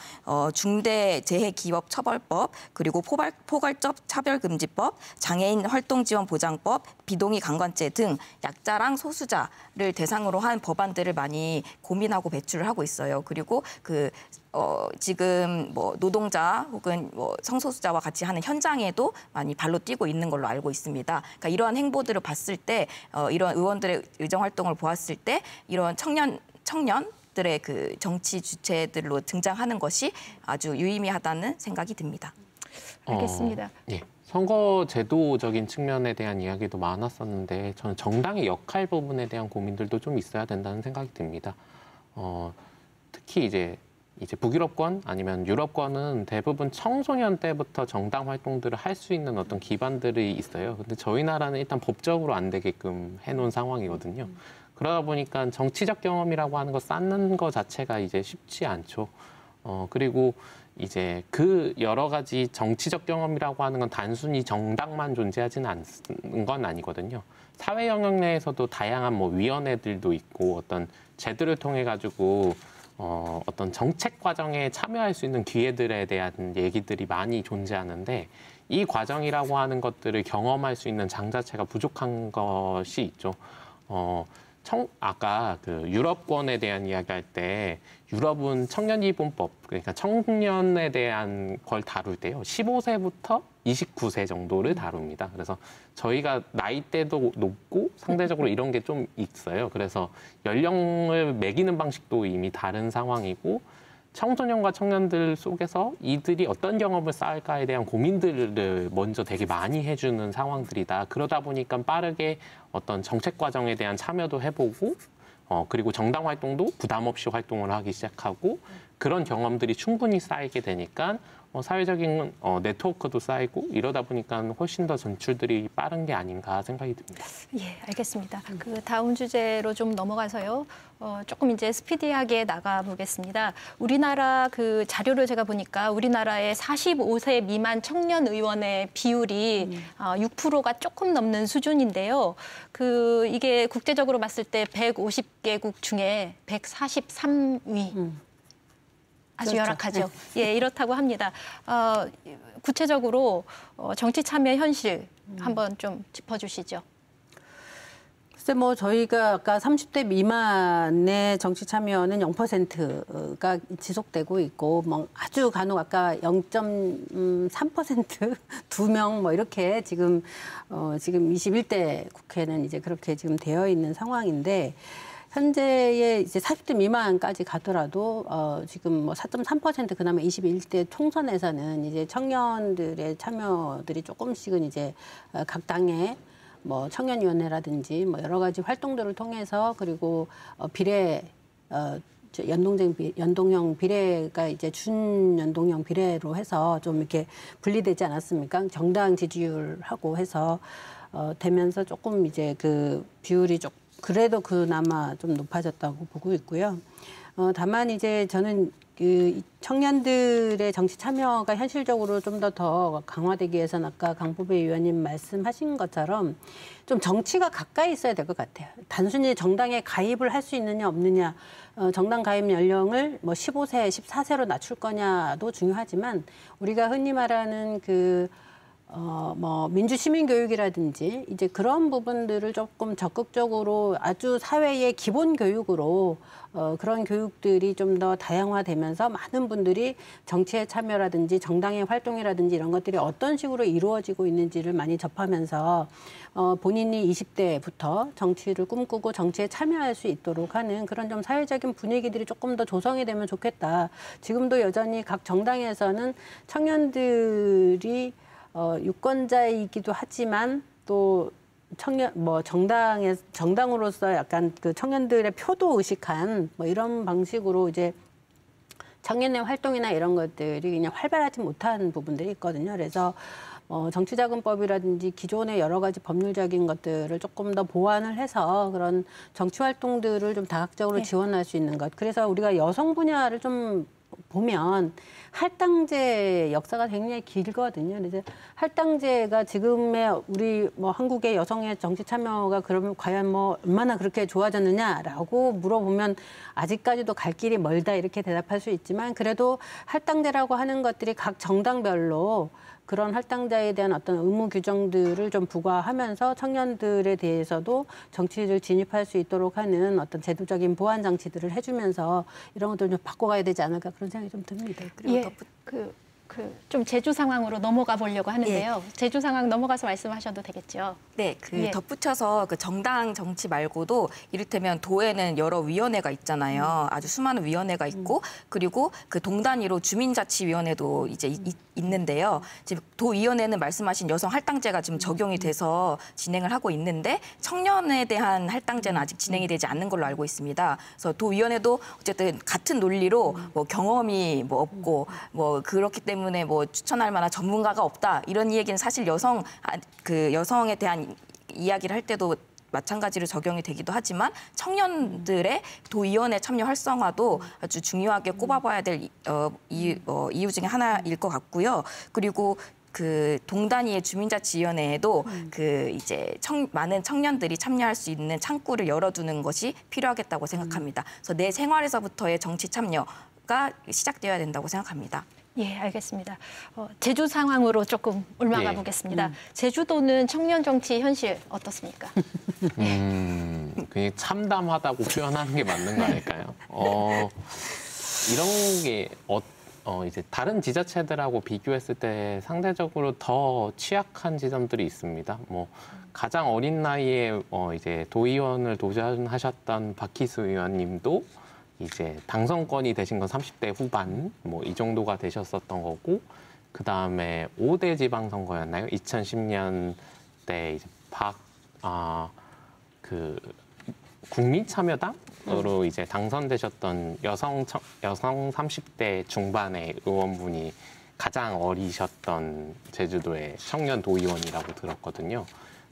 중대재해기업처벌법, 그리고 포괄적 차별금지법, 장애인 활동지원보장법, 비동의 강간죄 등 약자랑 소수자를 대상으로 한 법안들을 많이 고민하고 배출을 하고 있어요. 그리고 지금 뭐 노동자 혹은 뭐 성소수자와 같이 하는 현장에도 많이 발로 뛰고 있는 걸로 알고 있습니다. 그러니까 이러한 행보들을 봤을 때, 이런 의원들의 의정 활동을 보았을 때, 이런 청년들의 그 정치 주체들로 등장하는 것이 아주 유의미하다는 생각이 듭니다. 알겠습니다. 예. 선거 제도적인 측면에 대한 이야기도 많았었는데 저는 정당의 역할 부분에 대한 고민들도 좀 있어야 된다는 생각이 듭니다. 특히 이제 북유럽권 아니면 유럽권은 대부분 청소년 때부터 정당 활동들을 할 수 있는 어떤 기반들이 있어요. 근데 저희 나라는 일단 법적으로 안 되게끔 해놓은 상황이거든요. 그러다 보니까 정치적 경험이라고 하는 거 쌓는 거 자체가 이제 쉽지 않죠. 그리고 이제 그 여러 가지 정치적 경험이라고 하는 건 단순히 정당만 존재하지는 않는 건 아니거든요. 사회 영역 내에서도 다양한 뭐 위원회들도 있고 어떤 제도를 통해 가지고 어떤 정책 과정에 참여할 수 있는 기회들에 대한 얘기들이 많이 존재하는데 이 과정이라고 하는 것들을 경험할 수 있는 장 자체가 부족한 것이 있죠. 아까 그 유럽권에 대한 이야기할 때 유럽은 청년기본법, 그러니까 청년에 대한 걸 다룰 때요. 15세부터 29세 정도를 다룹니다. 그래서 저희가 나이대도 높고 상대적으로 이런 게 좀 있어요. 그래서 연령을 매기는 방식도 이미 다른 상황이고 청소년과 청년들 속에서 이들이 어떤 경험을 쌓을까에 대한 고민들을 먼저 되게 많이 해주는 상황들이다. 그러다 보니까 빠르게 어떤 정책 과정에 대한 참여도 해보고 그리고 정당 활동도 부담 없이 활동을 하기 시작하고 그런 경험들이 충분히 쌓이게 되니까 사회적인 네트워크도 쌓이고 이러다 보니까 훨씬 더 전출들이 빠른 게 아닌가 생각이 듭니다. 예, 알겠습니다. 그 다음 주제로 좀 넘어가서요. 조금 이제 스피디하게 나가 보겠습니다. 우리나라 그 자료를 제가 보니까 우리나라의 45세 미만 청년 의원의 비율이 6%가 조금 넘는 수준인데요. 이게 국제적으로 봤을 때 150개국 중에 143위. 아주 그렇죠. 열악하죠. 예, 이렇다고 합니다. 구체적으로 정치 참여 현실 한번 좀 짚어주시죠. 글쎄 뭐 저희가 아까 30대 미만의 정치 참여는 0%가 지속되고 있고 뭐 아주 간혹 아까 0.3% 2명 뭐 이렇게 지금 21대 국회는 이제 그렇게 지금 되어 있는 상황인데 현재의 이제 40대 미만까지 가더라도 지금 뭐 4.3% 그나마 21대 총선에서는 이제 청년들의 참여들이 조금씩은 이제 각 당의 뭐 청년위원회라든지 뭐 여러 가지 활동들을 통해서 그리고 연동형 비례가 이제 준연동형 비례로 해서 좀 이렇게 분리되지 않았습니까? 정당 지지율하고 해서 되면서 조금 이제 그 비율이 그래도 그나마 좀 높아졌다고 보고 있고요. 다만 이제 저는 그 청년들의 정치 참여가 현실적으로 좀 더 강화되기 위해서는 아까 강보배 의원님 말씀하신 것처럼 좀 정치가 가까이 있어야 될 것 같아요. 단순히 정당에 가입을 할 수 있느냐 없느냐, 정당 가입 연령을 뭐 15세, 14세로 낮출 거냐도 중요하지만 우리가 흔히 말하는 뭐 민주시민교육이라든지 이제 그런 부분들을 조금 적극적으로 아주 사회의 기본 교육으로 그런 교육들이 좀 더 다양화되면서 많은 분들이 정치에 참여라든지 정당의 활동이라든지 이런 것들이 어떤 식으로 이루어지고 있는지를 많이 접하면서 본인이 20대부터 정치를 꿈꾸고 정치에 참여할 수 있도록 하는 그런 좀 사회적인 분위기들이 조금 더 조성이 되면 좋겠다. 지금도 여전히 각 정당에서는 청년들이 유권자이기도 하지만 또 정당으로서 약간 그 청년들의 표도 의식한 뭐 이런 방식으로 이제 청년의 활동이나 이런 것들이 그냥 활발하지 못한 부분들이 있거든요. 그래서 정치자금법이라든지 기존의 여러 가지 법률적인 것들을 조금 더 보완을 해서 그런 정치 활동들을 좀 다각적으로 지원할 수 있는 것. 그래서 우리가 여성 분야를 좀 보면 할당제 역사가 굉장히 길거든요. 그래서 할당제가 지금의 우리 뭐 한국의 여성의 정치 참여가 그러면 과연 뭐 얼마나 그렇게 좋아졌느냐라고 물어보면 아직까지도 갈 길이 멀다 이렇게 대답할 수 있지만 그래도 할당제라고 하는 것들이 각 정당별로 그런 할당자에 대한 어떤 의무 규정들을 좀 부과하면서 청년들에 대해서도 정치를 진입할 수 있도록 하는 어떤 제도적인 보완 장치들을 해주면서 이런 것들을 좀 바꿔가야 되지 않을까 그런 생각이 좀 듭니다. 그리고 좀 제주 상황으로 넘어가 보려고 하는데요. 제주 상황 넘어가서 말씀하셔도 되겠죠. 네, 덧붙여서 그 정당 정치 말고도 이를테면 도에는 여러 위원회가 있잖아요. 아주 수많은 위원회가 있고 그리고 그 동단위로 주민자치위원회도 이제 있는데요. 지금 도위원회는 말씀하신 여성 할당제가 지금 적용이 돼서 진행을 하고 있는데 청년에 대한 할당제는 아직 진행이 되지 않는 걸로 알고 있습니다. 그래서 도위원회도 어쨌든 같은 논리로 뭐 경험이 뭐 없고 뭐 그렇기 때문에 뭐 추천할 만한 전문가가 없다 이런 얘기는 사실 여성에 대한 이야기를 할 때도 마찬가지로 적용이 되기도 하지만 청년들의 도의원의 참여 활성화도 아주 중요하게 꼽아봐야 될 이유 중에 하나일 것 같고요. 그리고 그 동단위의 주민자치위원회에도 그 이제 많은 청년들이 참여할 수 있는 창구를 열어두는 것이 필요하겠다고 생각합니다. 그래서 내 생활에서부터의 정치 참여가 시작되어야 된다고 생각합니다. 예, 알겠습니다. 제주 상황으로 조금 올라가 보겠습니다. 제주도는 청년 정치 현실 어떻습니까? 그냥 참담하다고 표현하는 게 맞는 거 아닐까요? 이런 게 이제 다른 지자체들하고 비교했을 때 상대적으로 더 취약한 지점들이 있습니다. 뭐 가장 어린 나이에 이제 도의원을 도전하셨던 박희수 의원님도 이제 당선권이 되신 건 30대 후반 뭐 이 정도가 되셨었던 거고 그 다음에 5대 지방선거였나요? 2010년 때 이제 국민참여당으로 이제 당선되셨던 여성 30대 중반의 의원분이 가장 어리셨던 제주도의 청년 도의원이라고 들었거든요.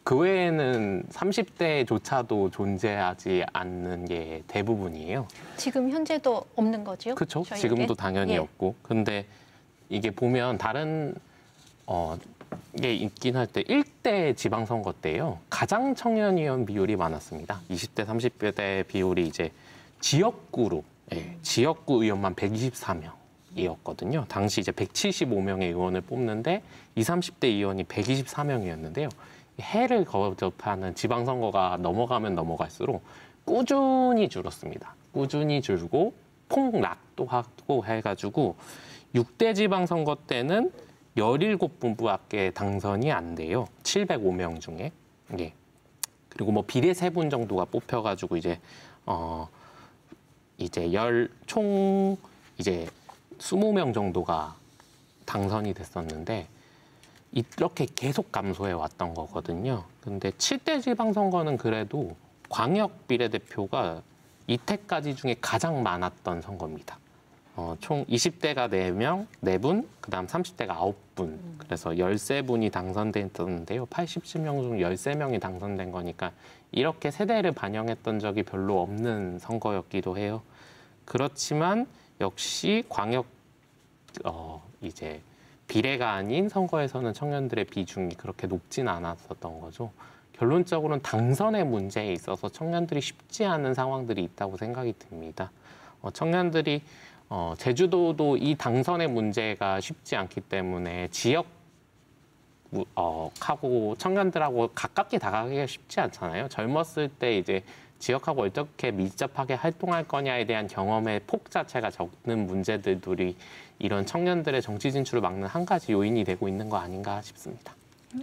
그 외에는 30대조차도 존재하지 않는 게 대부분이에요. 지금 현재도 없는 거죠? 그렇죠. 지금도 당연히 없고. 근데 이게 보면 다른 게 있긴 할 때 1대 지방선거 때요. 가장 청년 의원 비율이 많았습니다. 20대, 30대 비율이 이제 지역구로 지역구 의원만 124명이었거든요. 당시 이제 175명의 의원을 뽑는데 20, 30대 의원이 124명이었는데요. 해를 거듭하는 지방선거가 넘어가면 넘어갈수록 꾸준히 줄었습니다. 꾸준히 줄고 폭락도 하고 해가지고 6대 지방선거 때는 17분밖에 당선이 안 돼요. 705명 중에. 예. 그리고 뭐 비례 3분 정도가 뽑혀가지고 이제 총 20명 정도가 당선이 됐었는데 이렇게 계속 감소해 왔던 거거든요. 근데 7대 지방선거는 그래도 광역 비례대표가 이때까지 중에 가장 많았던 선거입니다. 총 20대가 4분, 그다음 30대가 9분. 그래서 13분이 당선됐었는데요. 80명 중 13명이 당선된 거니까 이렇게 세대를 반영했던 적이 별로 없는 선거였기도 해요. 그렇지만 역시 광역 비례가 아닌 선거에서는 청년들의 비중이 그렇게 높진 않았었던 거죠. 결론적으로는 당선의 문제에 있어서 청년들이 쉽지 않은 상황들이 있다고 생각이 듭니다. 청년들이 제주도도 이 당선의 문제가 쉽지 않기 때문에 지역하고 청년들하고 가깝게 다가가기가 쉽지 않잖아요. 젊었을 때 이제 지역하고 어떻게 밀접하게 활동할 거냐에 대한 경험의 폭 자체가 적는 문제들이 이런 청년들의 정치 진출을 막는 한 가지 요인이 되고 있는 거 아닌가 싶습니다.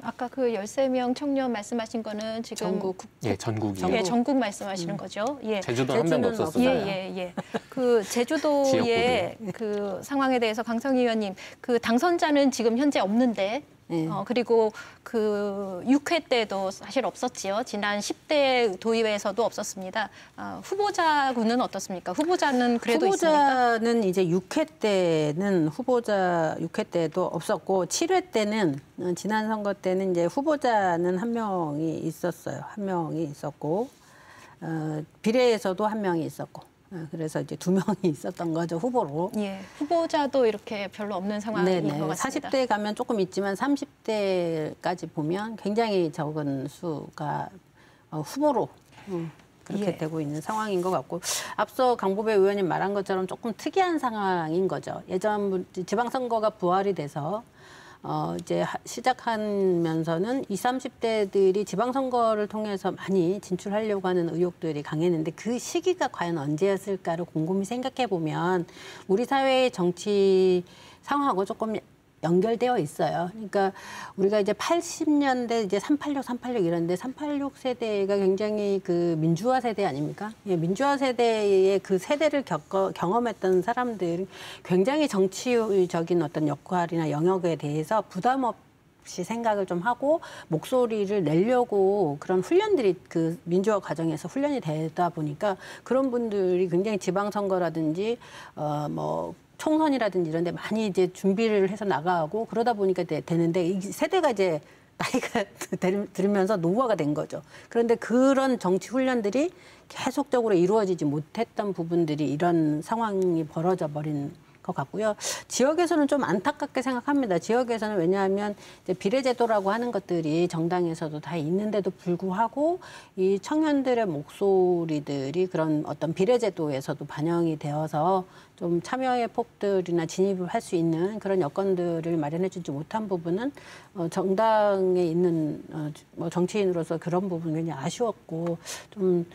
아까 그 13명 청년 말씀하신 거는 지금 전국이요. 예, 전국 말씀하시는 거죠. 예. 제주도 한 명도 없었어요. 그 제주도의 그 상황에 대해서 강성희 의원님, 그 당선자는 지금 현재 없는데 네. 그리고 그 6회 때도 사실 없었지요. 지난 10대 도의회에서도 없었습니다. 후보자군은 어떻습니까? 후보자는 그래도 있습니까? 후보자는 이제 6회 때는 후보자 6회 때도 없었고 7회 때는 지난 선거 때는 이제 후보자는 한 명이 있었어요. 한 명이 있었고 비례에서도 한 명이 있었고. 그래서 이제 2명이 있었던 거죠, 후보로. 예, 후보자도 이렇게 별로 없는 상황인 것 같습니다. 40대 가면 조금 있지만 30대까지 보면 굉장히 적은 수가 후보로 그렇게 되고 있는 상황인 것 같고 앞서 강보배 의원님 말한 것처럼 조금 특이한 상황인 거죠. 예전 지방선거가 부활이 돼서 이제 시작하면서는 20, 30대들이 지방선거를 통해서 많이 진출하려고 하는 의욕들이 강했는데 그 시기가 과연 언제였을까를 곰곰이 생각해 보면 우리 사회의 정치 상황하고 조금 연결되어 있어요. 그러니까 우리가 이제 80년대 이제 386 이런데 386 세대가 굉장히 그 민주화 세대 아닙니까? 예, 민주화 세대의 그 세대를 경험했던 사람들이 굉장히 정치적인 어떤 역할이나 영역에 대해서 부담 없이 생각을 좀 하고 목소리를 내려고 그런 훈련들이 그 민주화 과정에서 훈련이 되다 보니까 그런 분들이 굉장히 지방선거라든지 뭐 총선이라든지 이런 데 많이 이제 준비를 해서 나가고 그러다 보니까 되는데 이 세대가 이제 나이가 들면서 노후화가 된 거죠. 그런데 그런 정치 훈련들이 계속적으로 이루어지지 못했던 부분들이 이런 상황이 벌어져 버린 것 같고요. 지역에서는 좀 안타깝게 생각합니다. 지역에서는 왜냐하면 이제 비례제도라고 하는 것들이 정당에서도 다 있는데도 불구하고 이 청년들의 목소리들이 그런 어떤 비례제도에서도 반영이 되어서 좀 참여의 폭들이나 진입을 할 수 있는 그런 여건들을 마련해주지 못한 부분은 정당에 있는 뭐 정치인으로서 그런 부분이 굉장히 아쉬웠고 좀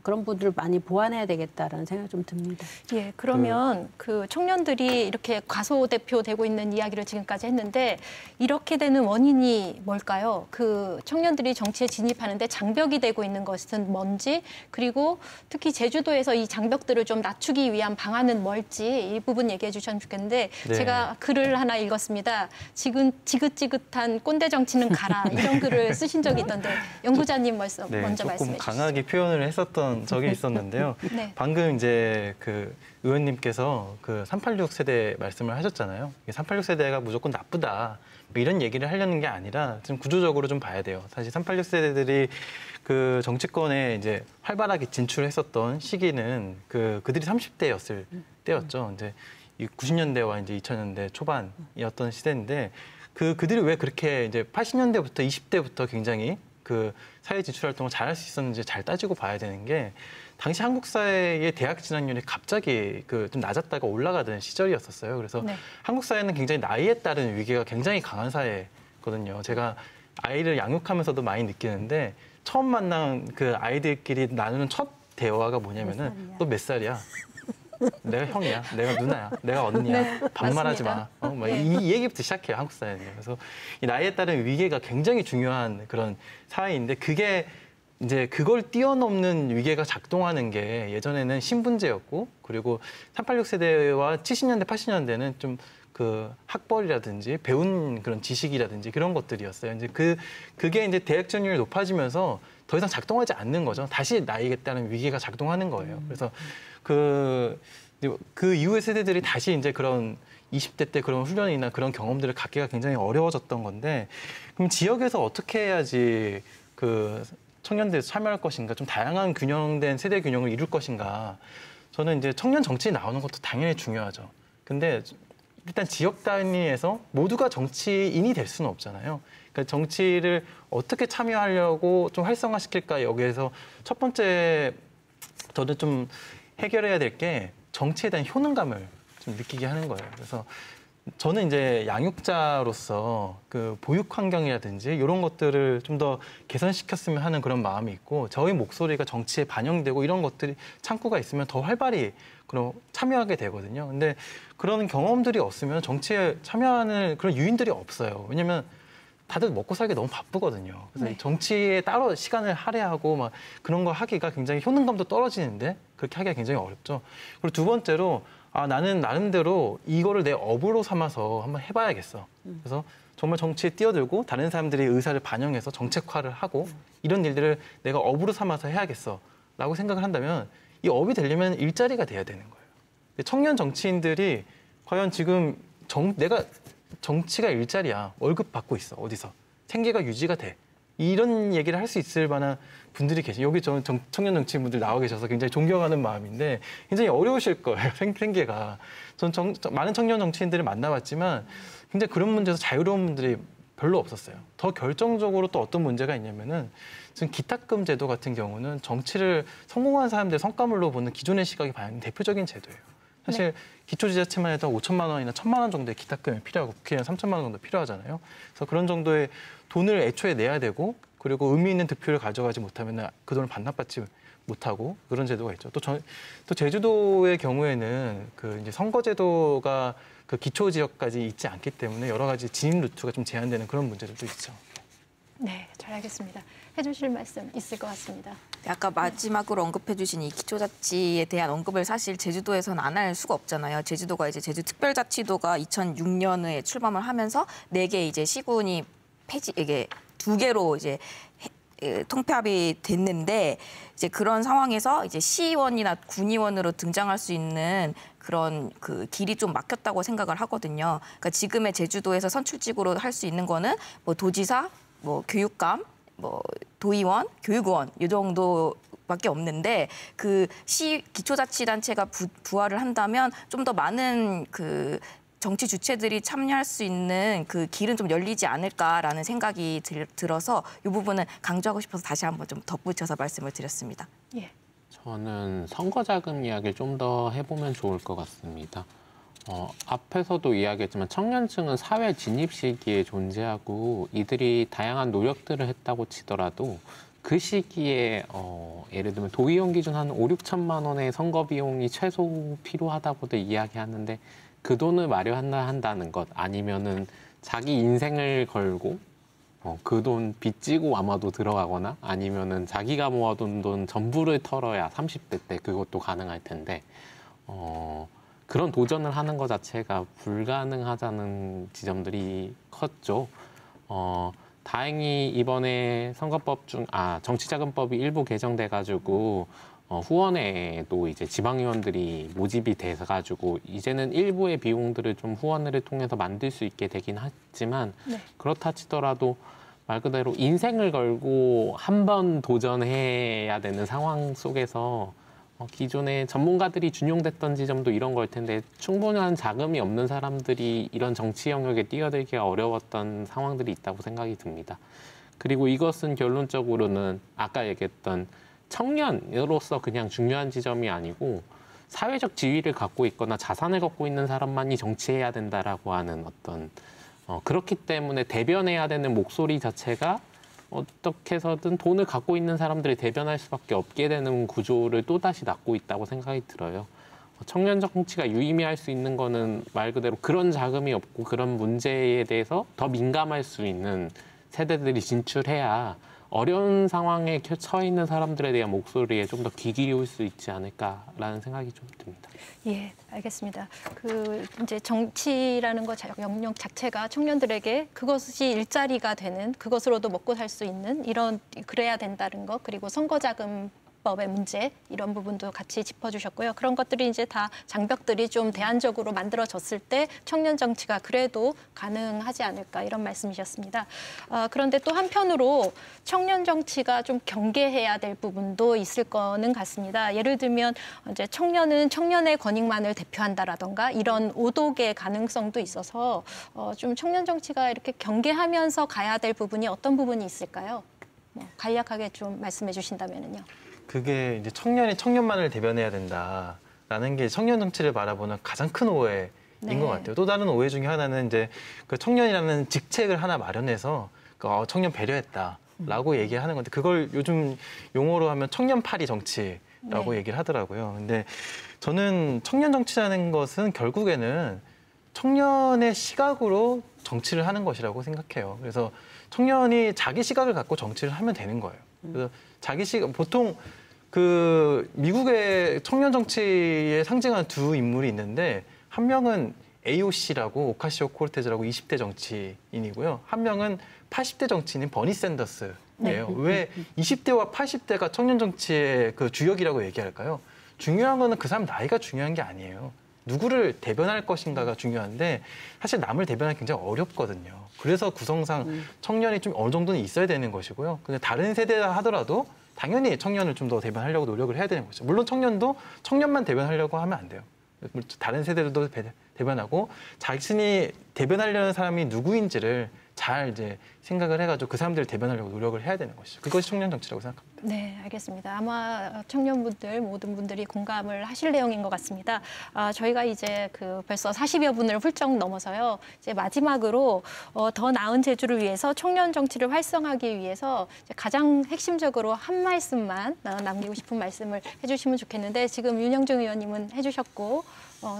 그런 분들을 많이 보완해야 되겠다라는 생각이 좀 듭니다. 예, 그러면 그 청년들이 이렇게 과소대표되고 있는 이야기를 지금까지 했는데 이렇게 되는 원인이 뭘까요? 그 청년들이 정치에 진입하는데 장벽이 되고 있는 것은 뭔지 그리고 특히 제주도에서 이 장벽들을 좀 낮추기 위한 방안은 뭘지 이 부분 얘기해 주셨으면 좋겠는데 네. 제가 글을 하나 읽었습니다. 지금 지긋지긋한 꼰대 정치는 가라 이런 글을 쓰신 적이 있던데 연구자님 먼저 말씀해 주시죠. 조금 강하게 표현을 했었던 적이 있었는데요. 네. 방금 이제 그 의원님께서 그 386 세대 말씀을 하셨잖아요. 386 세대가 무조건 나쁘다. 뭐 이런 얘기를 하려는 게 아니라 좀 구조적으로 좀 봐야 돼요. 사실 386 세대들이 그 정치권에 이제 활발하게 진출했었던 시기는 그들이 30대였을 때였죠. 이제 90년대와 이제 2000년대 초반이었던 시대인데 그들이 왜 그렇게 이제 80년대부터 20대부터 굉장히 그 사회 진출 활동을 잘할 수 있었는지 잘 따지고 봐야 되는 게 당시 한국 사회의 대학 진학률이 갑자기 그 좀 낮았다가 올라가던 시절이었었어요. 그래서 네. 한국 사회는 굉장히 나이에 따른 위기가 굉장히 강한 사회거든요. 제가 아이를 양육하면서도 많이 느끼는데 처음 만난 그 아이들끼리 나누는 첫 대화가 뭐냐면은 너 몇 살이야? 내가 형이야, 내가 누나야, 내가 언니야, 네, 반말하지 마. 맞습니다. 이 얘기부터 시작해요, 한국 사회는. 그래서 이 나이에 따른 위계가 굉장히 중요한 그런 사회인데 그게 이제 그걸 뛰어넘는 위계가 작동하는 게 예전에는 신분제였고 그리고 386 세대와 70년대, 80년대는 좀 그 학벌이라든지 배운 그런 지식이라든지 그런 것들이었어요. 이제 그게 이제 대학 진학률이 높아지면서 더 이상 작동하지 않는 거죠. 다시 나이에 따른 위계가 작동하는 거예요. 그래서 그 이후의 세대들이 다시 이제 그런 20대 때 그런 훈련이나 그런 경험들을 갖기가 굉장히 어려워졌던 건데 그럼 지역에서 어떻게 해야지 그 청년들이 참여할 것인가 좀 다양한 균형된 세대 균형을 이룰 것인가 저는 이제 청년 정치 나오는 것도 당연히 중요하죠. 근데 일단 지역 단위에서 모두가 정치인이 될 수는 없잖아요. 그러니까 정치를 어떻게 참여하려고 좀 활성화시킬까 여기에서 첫 번째 저는 좀 해결해야 될 게 정치에 대한 효능감을 좀 느끼게 하는 거예요. 그래서 저는 이제 양육자로서 그 보육 환경이라든지 이런 것들을 좀 더 개선시켰으면 하는 그런 마음이 있고 저희 목소리가 정치에 반영되고 이런 것들이 창구가 있으면 더 활발히 그런 참여하게 되거든요. 근데 그런 경험들이 없으면 정치에 참여하는 그런 유인들이 없어요. 왜냐면 다들 먹고 살기 너무 바쁘거든요. 그래서 네. 정치에 따로 시간을 할애하고 막 그런 거 하기가 굉장히 효능감도 떨어지는데 그렇게 하기가 굉장히 어렵죠. 그리고 두 번째로 나는 나름대로 이거를 내 업으로 삼아서 한번 해봐야겠어. 그래서 정말 정치에 뛰어들고 다른 사람들의 의사를 반영해서 정책화를 하고 이런 일들을 내가 업으로 삼아서 해야겠어라고 생각을 한다면 이 업이 되려면 일자리가 돼야 되는 거예요. 청년 정치인들이 과연 지금 내가 정치가 일자리야. 월급 받고 있어. 어디서. 생계가 유지가 돼. 이런 얘기를 할 수 있을 만한 분들이 계세요. 여기 저는 청년 정치인분들 나와 계셔서 굉장히 존경하는 마음인데 굉장히 어려우실 거예요. 생계가. 전 많은 청년 정치인들을 만나봤지만 굉장히 그런 문제에서 자유로운 분들이 별로 없었어요. 더 결정적으로 또 어떤 문제가 있냐면은 지금 기탁금 제도 같은 경우는 정치를 성공한 사람들의 성과물로 보는 기존의 시각이 반영된 대표적인 제도예요. 사실 기초지자체만 해도 5천만 원이나 1,000만 원 정도의 기탁금이 필요하고 국회의원 3천만 원 정도 필요하잖아요. 그래서 그런 정도의 돈을 애초에 내야 되고 그리고 의미 있는 득표를 가져가지 못하면 그 돈을 반납받지 못하고 그런 제도가 있죠. 또 제주도의 경우에는 그 이제 선거제도가 그 기초 지역까지 있지 않기 때문에 여러 가지 진입 루트가 좀 제한되는 그런 문제들도 있죠. 네, 잘 알겠습니다. 해주실 말씀 있을 것 같습니다. 아까 마지막으로 언급해 주신 이 기초자치에 대한 언급을 사실 제주도에서는 안 할 수가 없잖아요. 제주도가 이제 제주특별자치도가 2006년에 출범을 하면서 4개 이제 시군이 이게 2개로 이제 통폐합이 됐는데 이제 그런 상황에서 이제 시의원이나 군의원으로 등장할 수 있는 그런 그 길이 좀 막혔다고 생각을 하거든요. 그러니까 지금의 제주도에서 선출직으로 할 수 있는 거는 뭐 도지사, 뭐 교육감, 뭐 도의원, 교육의원 이 정도밖에 없는데 그 시 기초자치단체가 부활을 한다면 좀 더 많은 그 정치 주체들이 참여할 수 있는 그 길은 좀 열리지 않을까라는 생각이 들어서 이 부분은 강조하고 싶어서 다시 한번 좀 덧붙여서 말씀을 드렸습니다. 예. 저는 선거자금 이야기를 좀 더 해보면 좋을 것 같습니다. 앞에서도 이야기했지만 청년층은 사회 진입 시기에 존재하고 이들이 다양한 노력들을 했다고 치더라도 그 시기에 예를 들면 도의원 기준 한 5, 6천만 원의 선거 비용이 최소 필요하다고도 이야기하는데 그 돈을 마련한다는 것 아니면은 자기 인생을 걸고 그 돈 빚지고 아마도 들어가거나 아니면은 자기가 모아둔 돈 전부를 털어야 30대 때 그것도 가능할 텐데 그런 도전을 하는 것 자체가 불가능하다는 지점들이 컸죠. 다행히 이번에 정치자금법이 일부 개정돼가지고 후원회도 이제 지방의원들이 모집이 돼가지고 이제는 일부의 비용들을 좀 후원회를 통해서 만들 수 있게 되긴 하지만 그렇다 치더라도 말 그대로 인생을 걸고 한 번 도전해야 되는 상황 속에서 기존에 전문가들이 준용됐던 지점도 이런 걸 텐데 충분한 자금이 없는 사람들이 이런 정치 영역에 뛰어들기가 어려웠던 상황들이 있다고 생각이 듭니다. 그리고 이것은 결론적으로는 아까 얘기했던 청년으로서 그냥 중요한 지점이 아니고 사회적 지위를 갖고 있거나 자산을 갖고 있는 사람만이 정치해야 된다라고 하는 어떤 그렇기 때문에 대변해야 되는 목소리 자체가 어떻게 해서든 돈을 갖고 있는 사람들이 대변할 수밖에 없게 되는 구조를 또다시 낳고 있다고 생각이 들어요. 청년 정치가 유의미할 수 있는 거는 말 그대로 그런 자금이 없고 그런 문제에 대해서 더 민감할 수 있는 세대들이 진출해야 어려운 상황에 처해 있는 사람들에 대한 목소리에 좀 더 귀 기울 수 있지 않을까라는 생각이 좀 듭니다. 예, 알겠습니다. 이제 정치라는 것 영역 자체가 청년들에게 그것이 일자리가 되는 그것으로도 먹고 살 수 있는 그래야 된다는 것 그리고 선거자금 법의 문제 이런 부분도 같이 짚어주셨고요. 그런 것들이 이제 다 장벽들이 좀 대안적으로 만들어졌을 때 청년 정치가 그래도 가능하지 않을까 이런 말씀이셨습니다. 그런데 또 한편으로 청년 정치가 좀 경계해야 될 부분도 있을 거는 같습니다. 예를 들면 이제 청년은 청년의 권익만을 대표한다라던가 이런 오독의 가능성도 있어서 좀 청년 정치가 이렇게 경계하면서 가야 될 부분이 어떤 부분이 있을까요? 간략하게 좀 말씀해 주신다면요. 그게 이제 청년이 청년만을 대변해야 된다라는 게 청년 정치를 바라보는 가장 큰 오해인 것 같아요. 또 다른 오해 중에 하나는 이제 그 청년이라는 직책을 하나 마련해서 청년 배려했다라고 얘기하는 건데 그걸 요즘 용어로 하면 청년파리 정치라고 얘기를 하더라고요. 근데 저는 청년 정치라는 것은 결국에는 청년의 시각으로 정치를 하는 것이라고 생각해요. 그래서 청년이 자기 시각을 갖고 정치를 하면 되는 거예요. 그래서 자기 시각 보통 그 미국의 청년 정치에 상징하는 두 인물이 있는데 한 명은 AOC라고 오카시오 코르테즈라고 20대 정치인이고요. 한 명은 80대 정치인인 버니 샌더스예요. 왜 20대와 80대가 청년 정치의 그 주역이라고 얘기할까요? 중요한 거는 그 사람 나이가 중요한 게 아니에요. 누구를 대변할 것인가가 중요한데 사실 남을 대변하기 굉장히 어렵거든요. 그래서 구성상 청년이 좀 어느 정도는 있어야 되는 것이고요. 근데 다른 세대라 하더라도 당연히 청년을 좀 더 대변하려고 노력을 해야 되는 거죠. 물론 청년도 청년만 대변하려고 하면 안 돼요. 다른 세대들도 대변하고 자신이 대변하려는 사람이 누구인지를 잘 이제 생각을 해가지고 그 사람들을 대변하려고 노력을 해야 되는 것이죠. 그것이 청년 정치라고 생각합니다. 네, 알겠습니다. 아마 청년분들 모든 분들이 공감을 하실 내용인 것 같습니다. 저희가 이제 벌써 40여 분을 훌쩍 넘어서요. 이제 마지막으로 더 나은 제주를 위해서 청년 정치를 활성화하기 위해서 이제 가장 핵심적으로 한 말씀만 남기고 싶은 말씀을 해주시면 좋겠는데 지금 윤영중 의원님은 해주셨고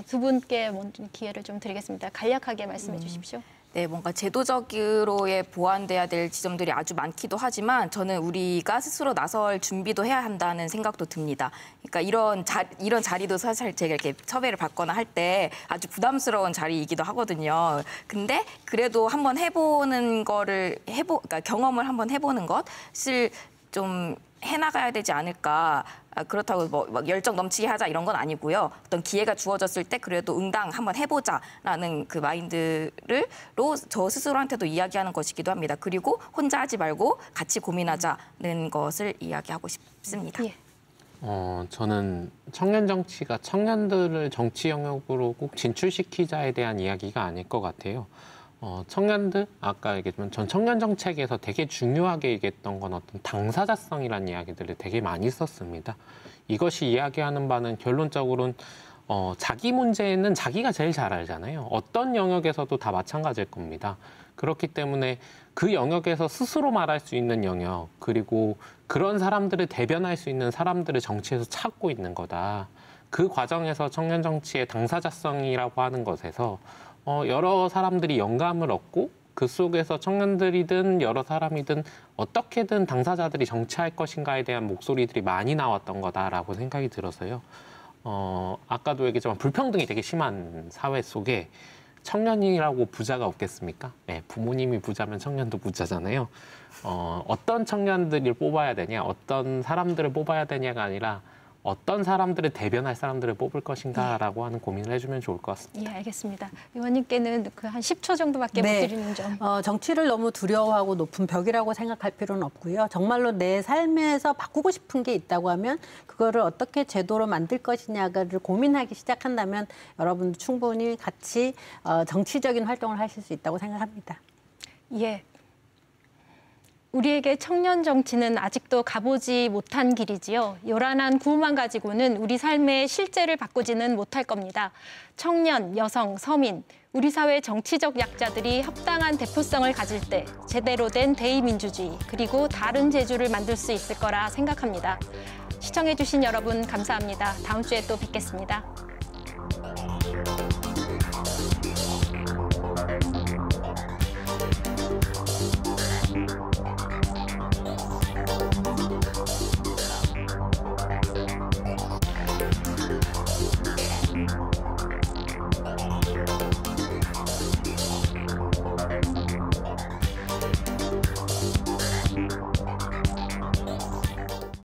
두 분께 먼저 기회를 좀 드리겠습니다. 간략하게 말씀해 주십시오. 네, 뭔가 제도적으로의 보완돼야 될 지점들이 아주 많기도 하지만 저는 우리가 스스로 나설 준비도 해야 한다는 생각도 듭니다. 그러니까 이런 자리도 사실 제가 이렇게 섭외를 받거나 할 때 아주 부담스러운 자리이기도 하거든요. 근데 그래도 한번 그러니까 경험을 한번 해보는 것을 좀 해나가야 되지 않을까. 그렇다고 막 열정 넘치게 하자 이런 건 아니고요. 어떤 기회가 주어졌을 때 그래도 응당 한번 해보자라는 그 마인드로 저 스스로한테도 이야기하는 것이기도 합니다. 그리고 혼자 하지 말고 같이 고민하자는 것을 이야기하고 싶습니다. 예. 저는 청년 정치가 청년들을 정치 영역으로 꼭 진출시키자에 대한 이야기가 아닐 것 같아요. 청년들, 아까 얘기했지만 전 청년 정책에서 되게 중요하게 얘기했던 건 어떤 당사자성이라는 이야기들을 되게 많이 썼습니다. 이것이 이야기하는 바는 결론적으로는 자기 문제는 자기가 제일 잘 알잖아요. 어떤 영역에서도 다 마찬가지일 겁니다. 그렇기 때문에 그 영역에서 스스로 말할 수 있는 영역, 그리고 그런 사람들을 대변할 수 있는 사람들을 정치에서 찾고 있는 거다. 그 과정에서 청년 정치의 당사자성이라고 하는 것에서 여러 사람들이 영감을 얻고 그 속에서 청년들이든 여러 사람이든 어떻게든 당사자들이 정치할 것인가에 대한 목소리들이 많이 나왔던 거다라고 생각이 들어서요. 아까도 얘기했지만 불평등이 되게 심한 사회 속에 청년이라고 부자가 없겠습니까? 네, 부모님이 부자면 청년도 부자잖아요. 어떤 청년들을 뽑아야 되냐, 어떤 사람들을 뽑아야 되냐가 아니라 어떤 사람들을 대변할 사람들을 뽑을 것인가라고 하는 고민을 해주면 좋을 것 같습니다. 예, 알겠습니다. 의원님께는 한 10초 정도밖에 못 드리는 점. 정치를 너무 두려워하고 높은 벽이라고 생각할 필요는 없고요. 정말로 내 삶에서 바꾸고 싶은 게 있다고 하면 그거를 어떻게 제도로 만들 것이냐를 고민하기 시작한다면 여러분도 충분히 같이 정치적인 활동을 하실 수 있다고 생각합니다. 예. 우리에게 청년 정치는 아직도 가보지 못한 길이지요. 요란한 구호만 가지고는 우리 삶의 실제를 바꾸지는 못할 겁니다. 청년, 여성, 서민, 우리 사회 정치적 약자들이 합당한 대표성을 가질 때 제대로 된 대의민주주의 그리고 다른 제주를 만들 수 있을 거라 생각합니다. 시청해주신 여러분 감사합니다. 다음 주에 또 뵙겠습니다.